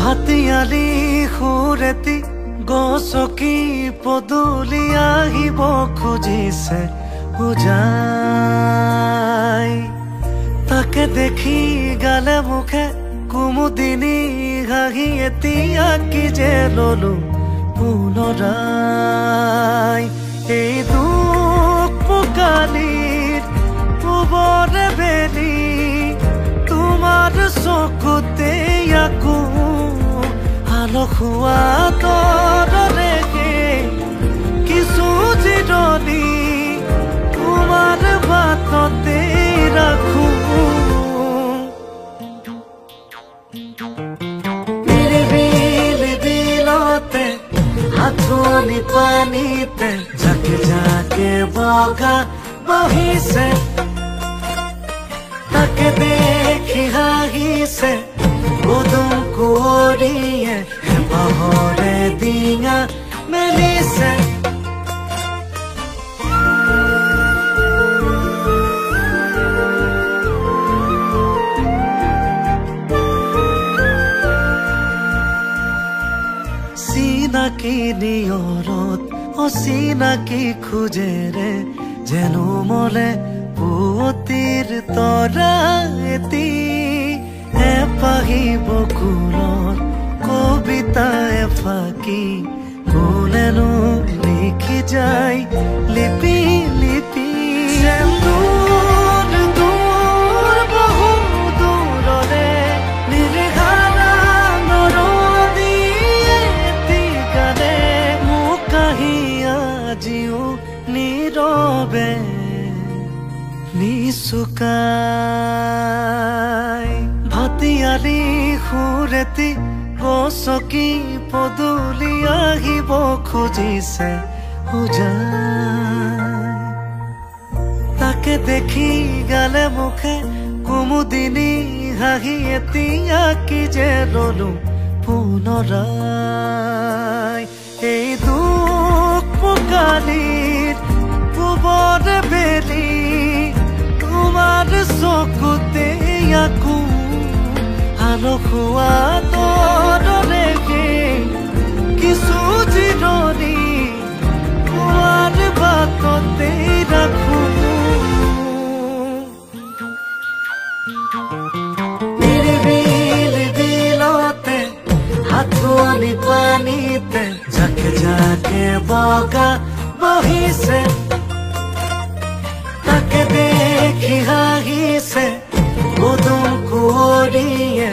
হাতিয়ালি সুৰেতি গছকি পদূলি আহিব খুজিছে উজাই। তাকে দেখি গালে মুখে কুমুদিনী হাঁহি এতিয়া কি যে ললো পুনৰাই। এই দুখ পোকালিৰ পূবৰে বেলি তোমাৰ চকুতে আকৌ আলসুৱা তৰলেকে কিছু জিৰণি তোমাৰ বাটতে ৰাখো। বিলতে হাতনি পানীতে জাকে জাকে বগা বহিছে। তাকে দেখি হাঁহিছে উদুম কুঁৱৰীয়ে হেঁপাহৰে ডিঙা মেলিছে। চিনাকি নিয়ৰত অচিনাকি খোজেৰে যেনো মলে পুৱতিৰ তৰা এটি এপাহি বকুলৰ কবিতা এফাকি কোনেনো লিখি যায় লিপি লিপি। বহু দূৰৰে নিৰ্ঘাৰা নৰদীয়ে এটি গানে মোক কাহি আজিও নীৰৱে নিচুকাই। হাতিয়ালি সুৰেতি গছকি পদূলি আহিব খুজিছে উজাই। তাকে দেখি গালে মুখে কুমুদিনী হাঁহি এতিয়া কি যে ললো পুনৰাই। এই দুখ পোকালিৰ পূবৰে বেলি তোমাৰ চকুতে আকৌ আলসুৱা তৰলেকে কিছু জিৰণি তোমাৰ বাটতে ৰাখো। বিলতে হাতনি পানীতে জাকে জাকে বগা বহিছে। তাকে দেখি হাঁহিছে উদুম কুঁৱৰীয়ে